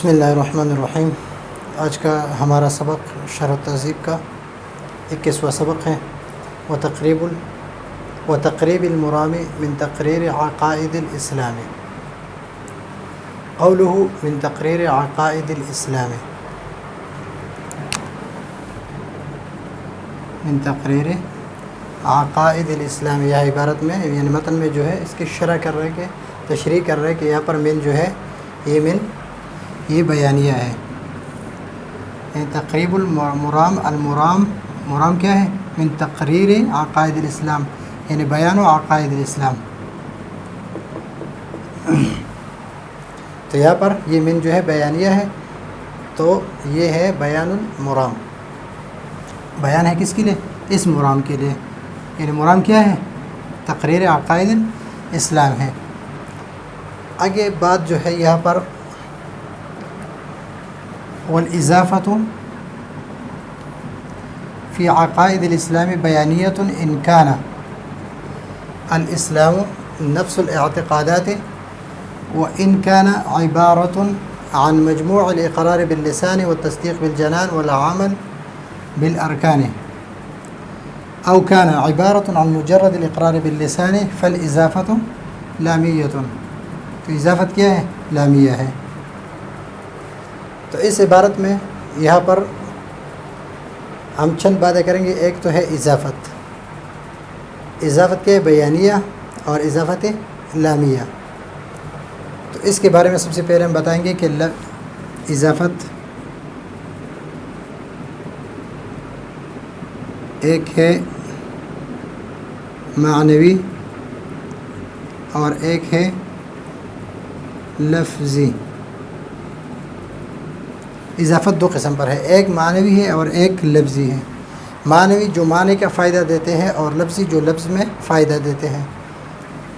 بسم اللہ الرحمن الرحیم۔ آج کا ہمارا سبق شرح التہذیب کا 21واں سبق ہے۔ وتقریب المرام من تقریر عقائد الاسلام۔ قوله من تقریر عقائد الاسلام، من تقریر عقائد الاسلام، یہ عبارت میں یعنی متن میں جو ہے اس کی شرح کر رہے کہ تشریح کر رہے کہ یہاں پر من جو ہے یہ بیانیہ ہے۔ یعنی تقریب المرام کیا ہے؟ من تقریر عقائد الاسلام، یعنی بیان و عقائد الاسلام۔ تو یہاں پر یہ من جو ہے بیانیہ ہے، تو یہ ہے بیان المرام۔ بیان ہے کس کے لیے؟ اس مرام کے لیے۔ یعنی مرام کیا ہے؟ تقریر عقائد الاسلام ہے۔ آگے بات جو ہے یہاں پر والاضافۃ فی عقائد الاسلام بیانیۃ ان کان الاسلام نفس الاعتقادات وان کان عبارۃ عن مجموع الاقرار باللسان والتصدیق بالجنان والعمل بالارکان او کان عبارۃ عن مجرد الاقرار باللسان فالاضافۃ لامیۃ۔ تو اضافت کیا ہے؟ لامیہ ہے۔ تو اس عبارت میں یہاں پر ہم چند باتیں کریں گے۔ ایک تو ہے اضافت۔ اضافت کیا ہے؟ بیانیہ اور اضافت لامیہ۔ تو اس کے بارے میں سب سے پہلے ہم بتائیں گے کہ اضافت ایک ہے معنوی اور ایک ہے لفظی۔ اضافت دو قسم پر ہے، ایک معنوی ہے اور ایک لفظی ہے۔ معنوی جو معنی کا فائدہ دیتے ہیں اور لفظی جو لفظ میں فائدہ دیتے ہیں۔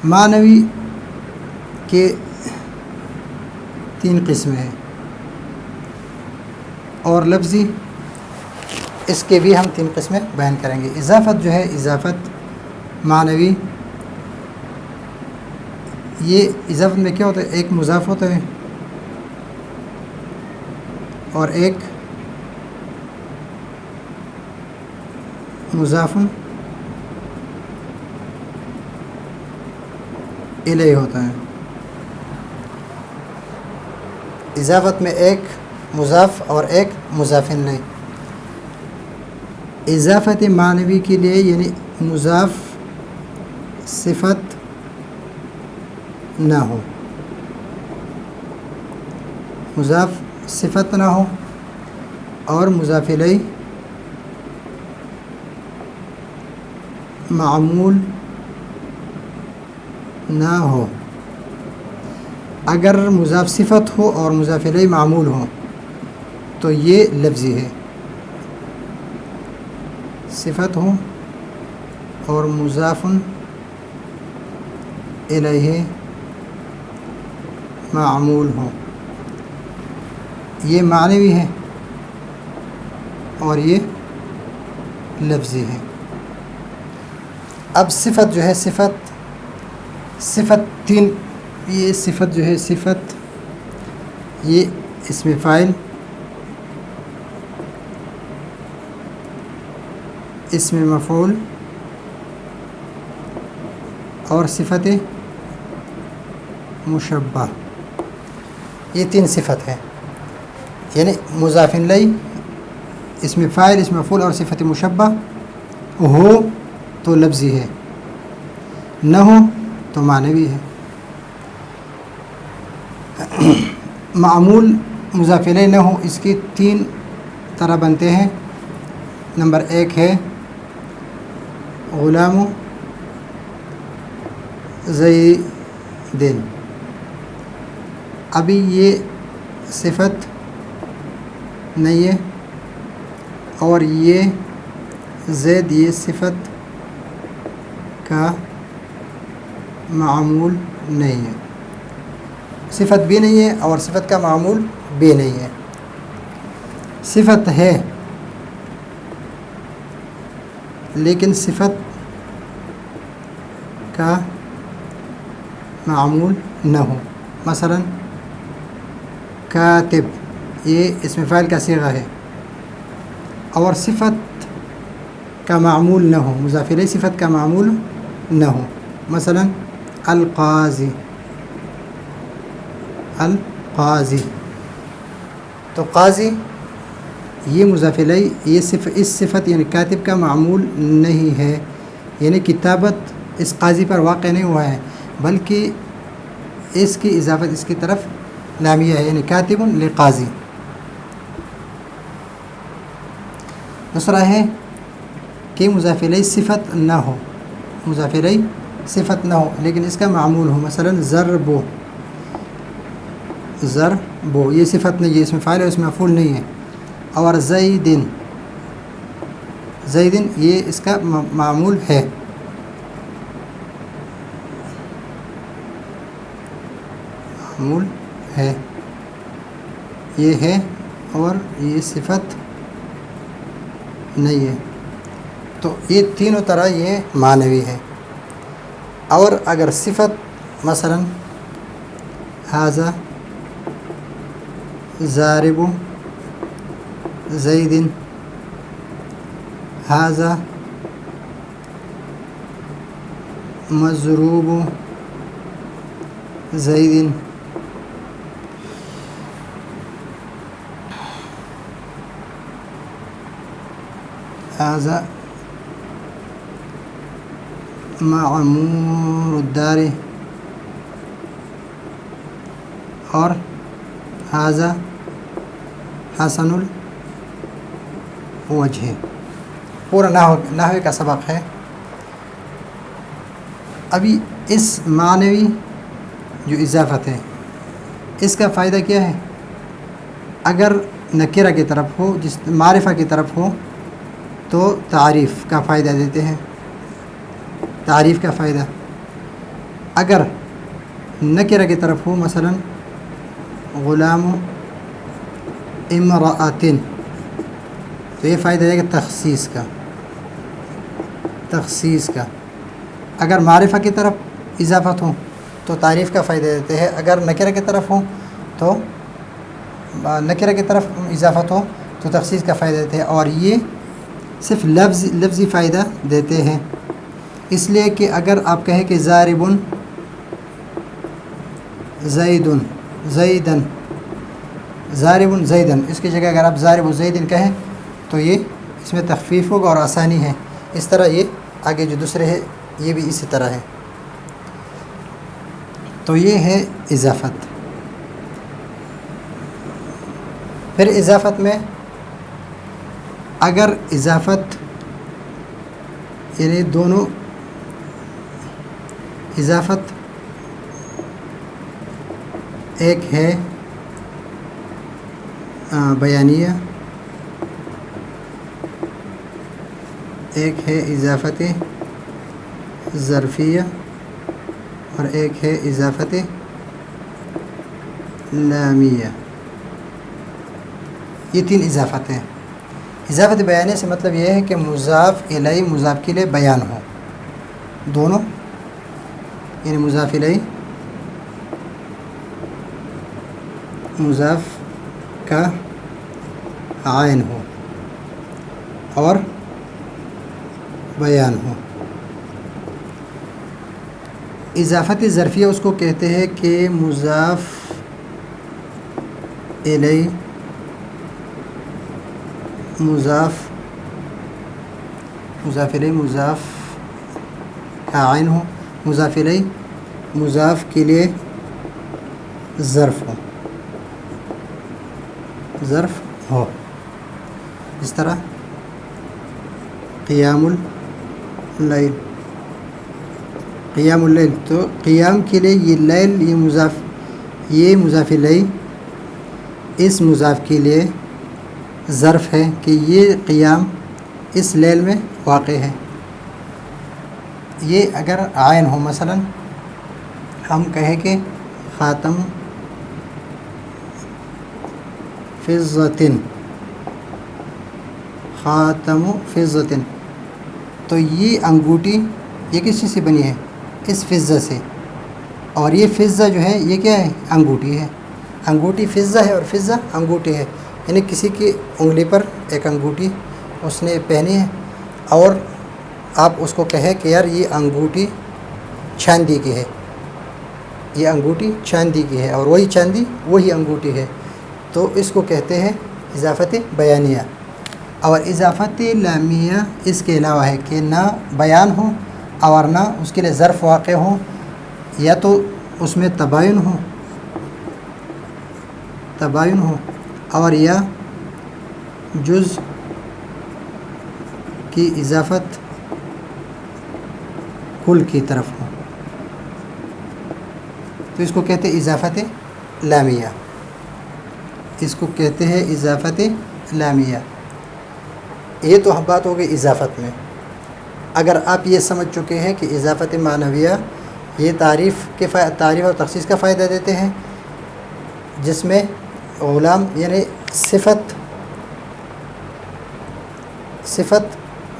معنوی کے تین قسمیں ہیں اور لفظی اس کے بھی ہم تین قسمیں بیان کریں گے۔ اضافت جو ہے اضافت معنوی، یہ اضافت میں کیا ہوتا ہے؟ ایک مضاف ہوتا ہے اور ایک مضاف الیہ ہوتا ہے۔ اضافت میں ایک مضاف اور ایک مضاف الیہ۔ اضافت معنوی کے لیے یعنی مضاف صفت نہ ہو، مضاف صفت نہ ہو اور مضاف الیہ معمول نہ ہو۔ اگر مضاف صفت ہو اور مضاف الیہ معمول ہو تو یہ لفظی ہے۔ صفت ہو اور مضاف الیہ معمول ہو، یہ معنوی ہے اور یہ لفظی ہے۔ اب صفت جو ہے صفت تین، یہ صفت جو ہے صفت یہ اسم فاعل، اسم مفعول اور صفت مشبہ، یہ تین صفت ہے۔ یعنی مضاف الیہ، اسم فاعل، اسم مفعول اور صفت مشبہ ہو تو لفظی ہے، نہ ہو تو معنوی ہے۔ معمول مضاف الیہ نہ ہو، اس کی تین طرح بنتے ہیں۔ نمبر ایک ہے غلام زیدن۔ ابھی یہ صفت نہیں ہے اور یہ زید یہ صفت کا معمول نہیں ہے، صفت بھی نہیں ہے اور صفت کا معمول بھی نہیں ہے۔ صفت ہے لیکن صفت کا معمول نہ ہو۔ مثلا کاتب یہ اسم فاعل کا صیغہ ہے، اور صفت کا معمول نہ ہو، مضاف الیہ صفت کا معمول نہ ہو، مثلا القاضی، القاضی، تو قاضی یہ مضاف الیہ یہ اس صفت یعنی کاتب کا معمول نہیں ہے، یعنی کتابت اس قاضی پر واقع نہیں ہوا ہے، بلکہ اس کی اضافت اس کی طرف لامیہ ہے، یعنی کاتب لقاضی۔ دوسرا ہے کہ مضاف الیہ صفت نہ ہو، مضاف الیہ صفت نہ ہو لیکن اس کا معمول ہو، مثلا ضربو، ضربو یہ صفت نہیں ہے، اس میں فاعل ہے، اس میں مفعول نہیں ہے، اور زیدن، زیدن یہ اس کا معمول ہے۔ معمول ہے، یہ ہے اور یہ صفت نہیں ہے، تو یہ تینوں طرح یہ معنوی ہے۔ اور اگر صفت مثلا ھذا ضارب زید، ھذا مضروب زید، ھذا معمور الدار، اور ھذا حسن الوجہ، پورا نحوے کا سبق ہے۔ ابھی اس معنوی جو اضافت ہے اس کا فائدہ کیا ہے؟ اگر نکرہ کی طرف ہو، جس معرفہ کی طرف ہو تو تعریف کا فائدہ دیتے ہیں، تعریف کا فائدہ۔ اگر نکرہ کی طرف ہو، مثلا غلام امرأۃ، تو یہ فائدہ دے گا تخصیص کا، تخصیص کا۔ اگر معرفہ کی طرف اضافت ہو تو تعریف کا فائدہ دیتے ہیں، اگر نکرہ کی طرف ہو تو نکرہ کی طرف اضافت ہو تو تخصیص کا فائدہ دیتے ہیں، اور یہ صرف لفظی فائدہ دیتے ہیں، اس لیے کہ اگر آپ کہیں کہ ضارب زید زیدن، ضارب زیدن، اس کی جگہ اگر آپ ضارب زیدن کہیں تو یہ اس میں تخفیف ہوگا اور آسانی ہے۔ اس طرح یہ آگے جو دوسرے ہے یہ بھی اسی طرح ہے۔ تو یہ ہے اضافت۔ پھر اضافت میں اگر اضافت یعنی دونوں اضافت ایک ہے بیانیہ، ایک ہے اضافت ظرفیہ، اور ایک ہے اضافت لامیہ، یہ تین اضافت ہیں۔ اضافت بیانیہ سے مطلب یہ ہے کہ مضاف الیہ مضاف کے لیے بیان ہو، دونوں، یعنی مضاف الیہ مضاف کا عین ہو اور بیان ہو۔ اضافت ظرفیہ اس کو کہتے ہیں کہ مضاف الیہ مضاف الیہ مضاف کا عین ہو، مضاف الیہ مضاف کے لیے ظرف ہو، ظرف ہو، اس طرح قیام اللیل، قیام اللیل، تو قیام کے لیے یہ لیل یہ مضاف الیہ اس مضاف کے لیے ظرف ہے کہ یہ قیام اس لیل میں واقع ہے۔ یہ اگر عین ہو، مثلا ہم کہیں کہ خاتم فضۃ، خاتم فضۃ، تو یہ انگوٹھی یہ کس چیز سے بنی ہے؟ اس فضہ سے، اور یہ فضہ جو ہے یہ کیا ہے؟ انگوٹھی ہے۔ انگوٹھی فضہ ہے اور فضہ انگوٹھی ہے، یعنی کسی کی انگلی پر ایک انگوٹھی اس نے پہنی ہے اور آپ اس کو کہیں کہ یار یہ انگوٹھی چاندی کی ہے، یہ انگوٹھی چاندی کی ہے، اور وہی چاندی وہی انگوٹھی ہے، تو اس کو کہتے ہیں اضافت بیانیہ۔ اور اضافت لامیہ اس کے علاوہ ہے کہ نہ بیان ہو اور نہ اس کے لیے ظرف واقع ہو، یا تو اس میں تباین ہو اور یا جز کی اضافت کل کی طرف ہو، تو اس کو کہتے ہیں اضافت لامیہ، اس کو کہتے ہیں اضافت لامیہ۔ یہ تو بات ہو گئی اضافت میں۔ اگر آپ یہ سمجھ چکے ہیں کہ اضافت معنویہ یہ تعریف اور تخصیص کا فائدہ دیتے ہیں، جس میں غلام یعنی صفت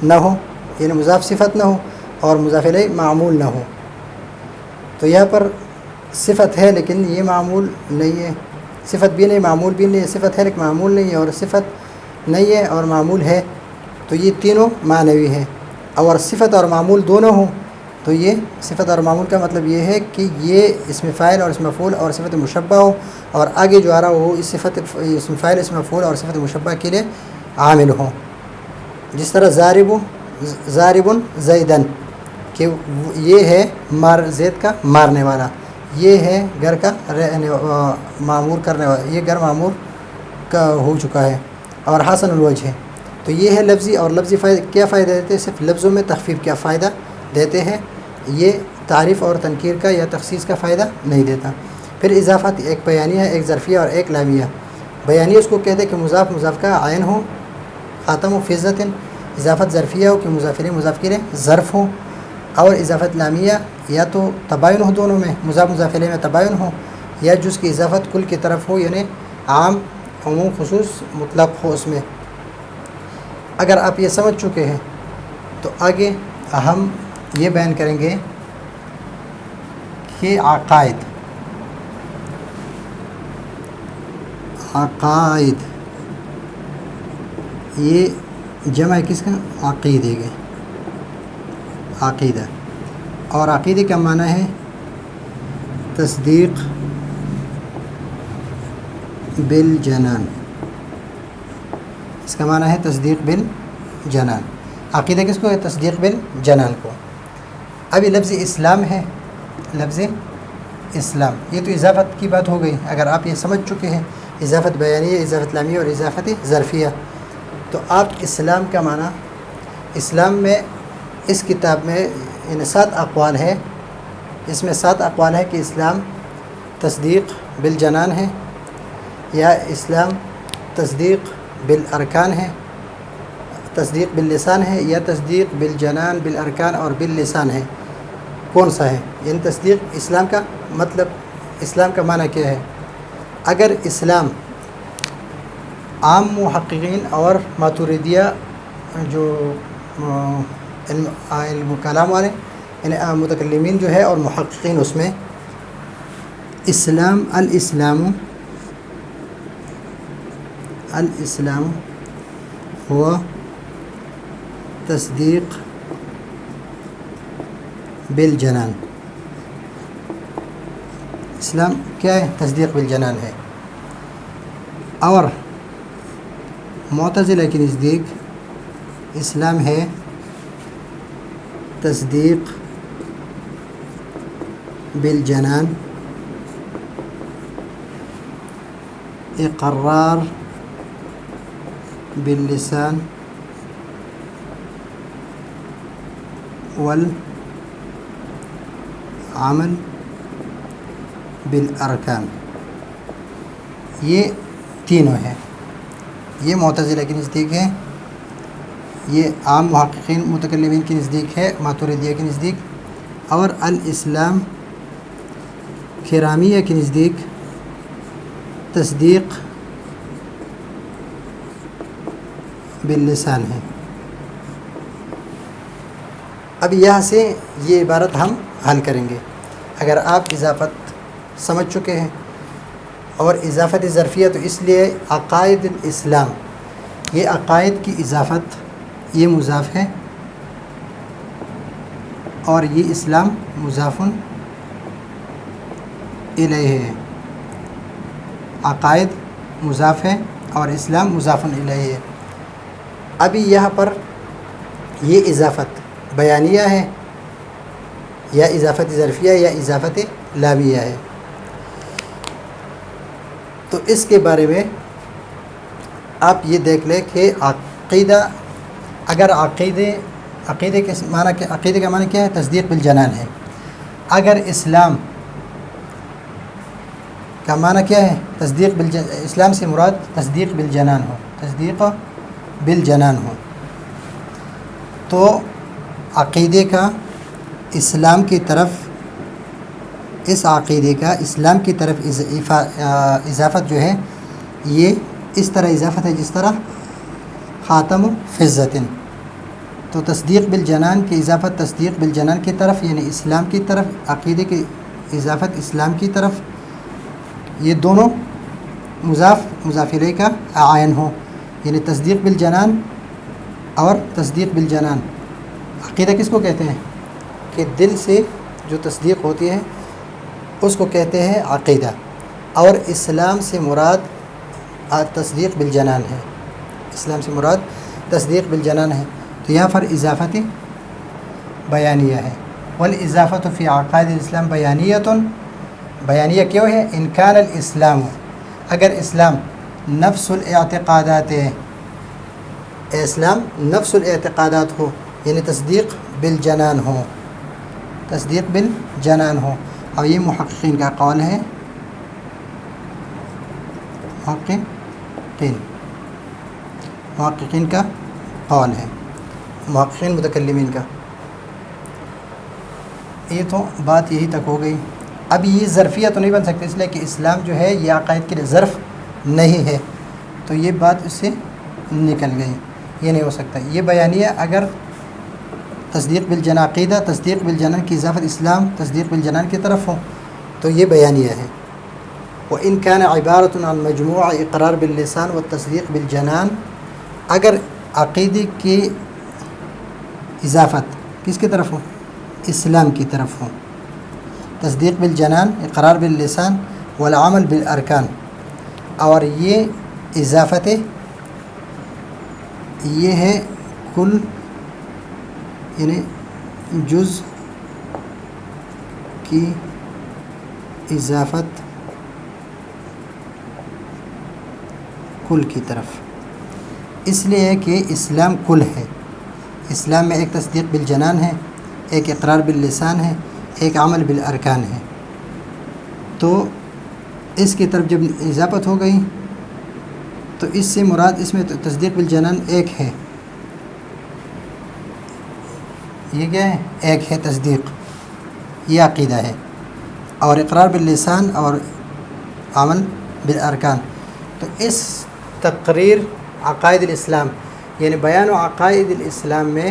نہ ہو، یعنی مضاف صفت نہ ہو اور مضاف الیہ معمول نہ ہو، تو یہاں پر صفت ہے لیکن یہ معمول نہیں ہے، صفت بھی نہیں معمول بھی نہیں ہے، صفت ہے لیکن معمول نہیں ہے، اور صفت نہیں ہے اور معمول ہے، تو یہ تینوں معنوی ہیں۔ اور صفت اور معمول دونوں ہوں تو یہ صفت اور معمول کا مطلب یہ ہے کہ یہ اسم فاعل اور اسم مفعول اور صفت مشبہ ہو، اور آگے جو آ رہا ہو اس صفت اسم فاعل اسم مفعول اور صفت مشبہ کے لیے عامل ہوں، جس طرح ضارب زیدن کہ یہ ہے زید کا مارنے والا، یہ ہے گھر کا معمور کرنے والا، یہ گھر معمور کا ہو چکا ہے، اور حسن الوجہ ہے، تو یہ ہے لفظی، اور لفظی فائدہ کیا فائدہ دیتے ہیں؟ صرف لفظوں میں تخفیف کیا فائدہ دیتے ہیں، یہ تعریف اور تنکیر کا یا تخصیص کا فائدہ نہیں دیتا۔ پھر اضافت ایک بیانیہ ہے، ایک ظرفیہ اور ایک لامیہ۔ بیانیہ اس کو کہتے ہیں کہ مضاف کا عین ہو، خاتم و فضت، اضافت ظرفیہ ہو کہ مضاف الیہ مضاف کے لیے ظرف ہو، اور اضافت لامیہ یا تو تباین ہو، دونوں میں مضاف الیہ میں تباین ہو، یا جس کی اضافت کل کی طرف ہو، یعنی عام عموم خصوص مطلق ہو اس میں۔ اگر آپ یہ سمجھ چکے ہیں تو آگے ہم یہ بیان کریں گے کہ عقائد یہ جمع کس کا؟ عقیدے کے، عقیدہ، اور عقیدے کا معنی ہے تصدیق بالجنان، اس کا معنی ہے تصدیق بالجنان۔ عقیدہ کس کو ہے؟ تصدیق بالجنان کو۔ ابھی لفظ اسلام ہے، لفظ اسلام، یہ تو اضافت کی بات ہو گئی۔ اگر آپ یہ سمجھ چکے ہیں اضافت بیانیہ، اضافت لامیہ اور اضافت ظرفیہ، تو آپ اسلام کا معنی، اسلام میں اس کتاب میں یعنی 7 اقوال ہے، اس میں 7 اقوال ہے کہ اسلام تصدیق بالجنان ہے، یا اسلام تصدیق بالارکان ہے، تصدیق باللسان ہے، یا تصدیق بالجنان بالارکان اور باللسان ہے۔ کون سا ہے؟ یعنی تصدیق اسلام کا مطلب، اسلام کا معنی کیا ہے؟ اگر اسلام عام محققین اور ماتوریدیہ جو علم کلام والے یعنی متکلمین جو ہے اور محققین، اس میں الاسلام ہوا تصدیق بالجنان، اسلام کیا ہے؟ تصدیق بالجنان ہے۔ اور معتزلہ کے نزدیک اسلام ہے تصدیق بالجنان، اقرار باللسان والعمل بالارکان، یہ تینوں ہیں۔ یہ معتزلہ کے نزدیک ہے، یہ عام محققین متکلمین کے نزدیک ہے، ماتوریدیہ کے نزدیک، اور الاسلام کرامیہ کے نزدیک تصدیق باللسان ہے۔ اب یہاں سے یہ عبارت ہم حل کریں گے۔ اگر آپ اضافت سمجھ چکے ہیں اور اضافت ظرفیہ تو اس لیے عقائد الاسلام، یہ عقائد کی اضافت، یہ مضاف ہے اور یہ اسلام مضاف الیہ ہے، عقائد مضاف ہے اور اسلام مضاف الیہ ہے۔ ابھی یہاں پر یہ اضافت بیانیہ ہے یا اضافت ظرفیہ یا اضافت لامیہ ہے، تو اس کے بارے میں آپ یہ دیکھ لیں کہ عقیدہ، اگر عقیدے کے معنی، عقیدے کا معنی کیا ہے؟ تصدیق بالجنان ہے۔ اگر اسلام کا معنی کیا ہے؟ تصدیق اسلام سے مراد تصدیق بالجنان ہو، تصدیق بالجنان ہو، تو عقیدے کا اسلام کی طرف، اس عقیدے کا اسلام کی طرف اضافت جو ہے یہ اس طرح اضافت ہے جس طرح خاتم فضۃ، تو تصدیق بالجنان کی اضافت تصدیق بالجنان کی طرف یعنی اسلام کی طرف، عقیدے کی اضافت اسلام کی طرف، یہ دونوں مضاف الیہ کا عین ہو، یعنی تصدیق بالجنان اور تصدیق بالجنان۔ عقیدہ کس کو کہتے ہیں؟ کہ دل سے جو تصدیق ہوتی ہے اس کو کہتے ہیں عقیدہ، اور اسلام سے مراد تصدیق بالجنان ہے، اسلام سے مراد تصدیق بالجنان ہے، تو یہاں پر اضافت بیانیہ ہے۔ والاضافت فی عقائد الاسلام بیانیۃ، بیانیہ کیوں ہے؟ ان کان الاسلام، اگر اسلام نفس الاعتقادات ہے، اسلام نفس الاعتقادات ہو یعنی تصدیق بالجنان ہو، تصدیق بالجنان ہو، اور یہ محققین کا قول ہے، محققین کا قول ہے، محققین متکلمین کا۔ یہ تو بات یہی تک ہو گئی۔ اب یہ ظرفیہ تو نہیں بن سکتی، اس لیے کہ اسلام جو ہے یہ عقائد کے لیے ظرف نہیں ہے، تو یہ بات اس سے نکل گئی، یہ نہیں ہو سکتا۔ یہ بیانیہ اگر تصدیق بالجنان، عقیدہ تصدیق بالجنان کی اضافت اسلام تصدیق بالجنان کی طرف ہو تو یہ بیانیہ ہے۔ وَإِنْ كَانَ عِبَارَةٌ عَنْ مجموع اقرار باللسان و تصدیق بالجنان، اگر عقیدے کی اضافت کس کی طرف ہو؟ اسلام کی طرف ہو، تصدیق بالجنان، اقرار باللسان والعمل بالارکان، اور یہ اضافت یہ ہے کل یعنی جز کی اضافت کل کی طرف، اس لیے کہ اسلام کل ہے، اسلام میں ایک تصدیق بالجنان ہے، ایک اقرار باللسان ہے، ایک عمل بالارکان ہے، تو اس کی طرف جب اضافت ہو گئی تو اس سے مراد اس میں تصدیق بالجنان ایک ہے، یہ کیا ہے؟ ایک ہے تصدیق، یہ عقیدہ ہے، اور اقرار باللسان اور عمل بالارکان، تو اس تقریر عقائد الاسلام یعنی بیان و عقائد الاسلام میں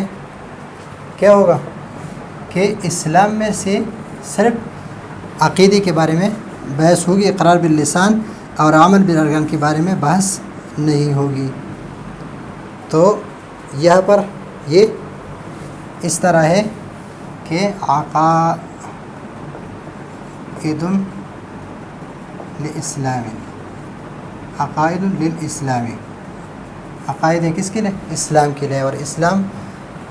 کیا ہوگا کہ اسلام میں سے صرف عقیدے کے بارے میں بحث ہوگی، اقرار باللسان اور عمل بالارکان کے بارے میں بحث نہیں ہوگی۔ تو یہاں پر یہ اس طرح ہے کہ عقائد للاسلام، عقائد للاسلام، عقائد ہے کس کے لیے؟ اسلام کے لیے، اور اسلام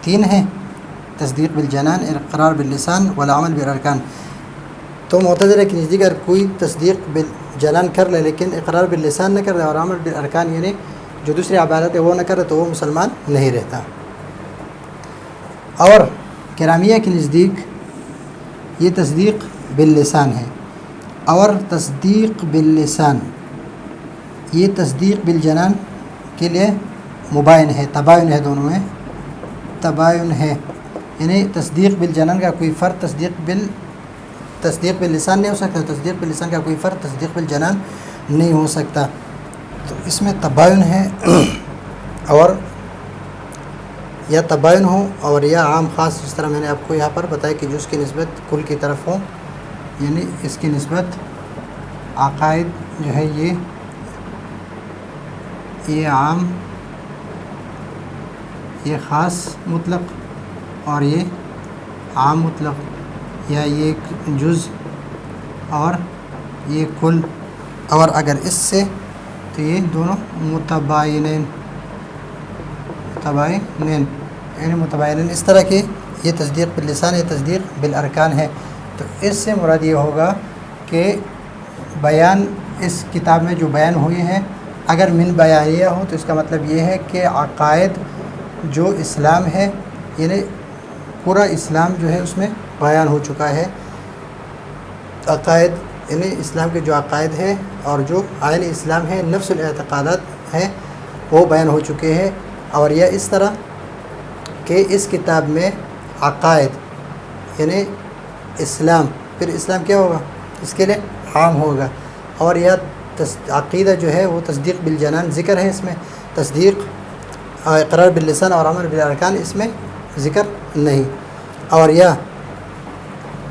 تین ہیں، تصدیق بالجنان، اقرار باللسان والعمل بالارکان۔ تو معتزلہ کے نزدیک اگر کوئی تصدیق بالجنان کر لے لیکن اقرار باللسان نہ کر لے اور عمل بالارکان یعنی جو دوسری عبادت ہے وہ نہ کرے تو وہ مسلمان نہیں رہتا۔ اور کرامیہ کے نزدیک یہ تصدیق باللسان ہے، اور تصدیق باللسان یہ تصدیق بالجنان کے لیے مباین ہے، تباین ہے، دونوں میں تباین ہے، یعنی تصدیق بالجنان کا کوئی فرد تصدیق باللسان نہیں ہو سکتا، تصدیق باللسان کا کوئی فرد تصدیق بالجنان نہیں ہو سکتا، تو اس میں تباین ہے، اور یا تباین ہو اور یا عام خاص، جس طرح میں نے آپ کو یہاں پر بتایا کہ جو اس کی نسبت کل کی طرف ہو، یعنی اس کی نسبت عقائد جو ہے یہ عام، یہ خاص مطلق، اور یہ عام مطلق، یا یہ جز اور یہ کل، اور اگر اس سے تو یہ دونوں متباینین یعنی متباینین، اس طرح کی یہ تصدیق باللسان، یہ تصدیق بالارکان ہے۔ تو اس سے مراد یہ ہوگا کہ بیان اس کتاب میں جو بیان ہوئے ہیں اگر من بیانیہ ہو تو اس کا مطلب یہ ہے کہ عقائد جو اسلام ہے، یعنی پورا اسلام جو ہے اس میں بیان ہو چکا ہے۔ عقائد یعنی اسلام کے جو عقائد ہیں اور جو آئین اسلام ہے، نفس الاعتقادات ہیں، وہ بیان ہو چکے ہیں۔ اور یہ اس طرح کہ اس کتاب میں عقائد یعنی اسلام، پھر اسلام کیا ہوگا؟ اس کے لیے عام ہوگا۔ اور یہ عقیدہ جو ہے وہ تصدیق بالجنان ذکر ہے، اس میں تصدیق اقرار باللسان اور عمل بالارکان اس میں ذکر نہیں۔ اور یہ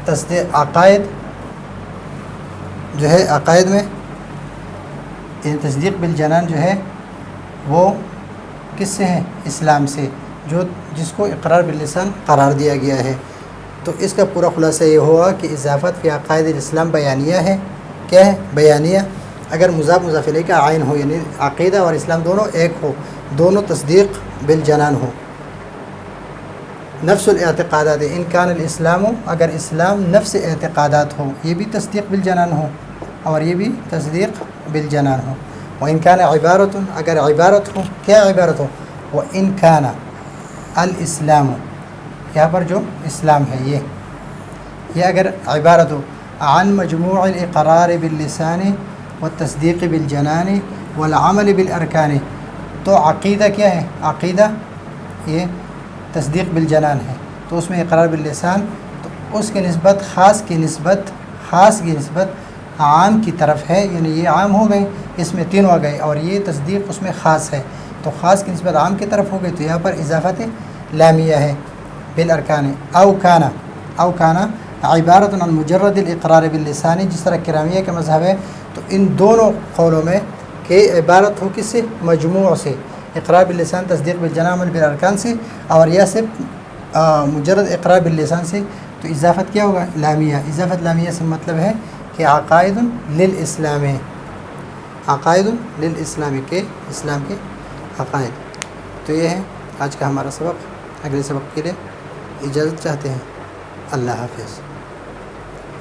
تصدیق عقائد جو ہے، عقائد میں یہ تصدیق بالجنان جو ہے وہ کس سے ہے؟ اسلام سے، جس کو اقرار باللسان قرار دیا گیا ہے۔ تو اس کا پورا خلاصہ یہ ہوا کہ اضافت فی عقائد الاسلام بیانیہ ہے۔ کیا ہے؟ بیانیہ۔ اگر مضاف مضاف الیہ کا عین ہو، یعنی عقیدہ اور اسلام دونوں ایک ہو، دونوں تصدیق بالجنان ہو۔ نفس الاعتقادات، ان کان الاسلام، اگر اسلام نفس اعتقادات ہو، یہ بھی تصدیق بالجنان ہو اور یہ بھی تصدیق بالجنان ہو۔ وان کان عبارت، اگر عبارت ہو، کیا عبارت ہو؟ وان کان الاسلام، یہاں پر جو اسلام ہے یہ اگر عبارت ہو عن مجموع الاقرار باللسان والتصدیق بالجنان والعمل بالارکان، تو عقیدہ کیا ہے؟ عقیدہ یہ تصدیق بالجنان ہے، تو اس میں اقرار باللسان، تو اس کی نسبت خاص کی نسبت عام کی طرف ہے، یعنی یہ عام ہو گئی، اس میں تین ہو گئے، اور یہ تصدیق اس میں خاص ہے، تو خاص کی نسبت عام کی طرف ہو گئی، تو یہاں پر اضافت لامیہ ہے بالارکان۔ او کانا عبارت عن مجرد الاقرار باللسان، جس طرح کرامیہ کا مذہب ہے، تو ان دونوں قولوں میں کہ عبارت ہو کس سے؟ مجموع سے، اقرار باللسان تصدیق بالجنان عمل بالارکان سے، اور یا صرف مجرد اقرار باللسان سے، تو اضافت کیا ہوگا؟ لامیہ۔ اضافت لامیہ سے مطلب ہے کہ عقائد للاسلام، عقائد للاسلام کے اسلام کے عقائد۔ تو یہ ہے آج کا ہمارا سبق۔ اگلے سبق کے لیے اجازت چاہتے ہیں۔ اللہ حافظ۔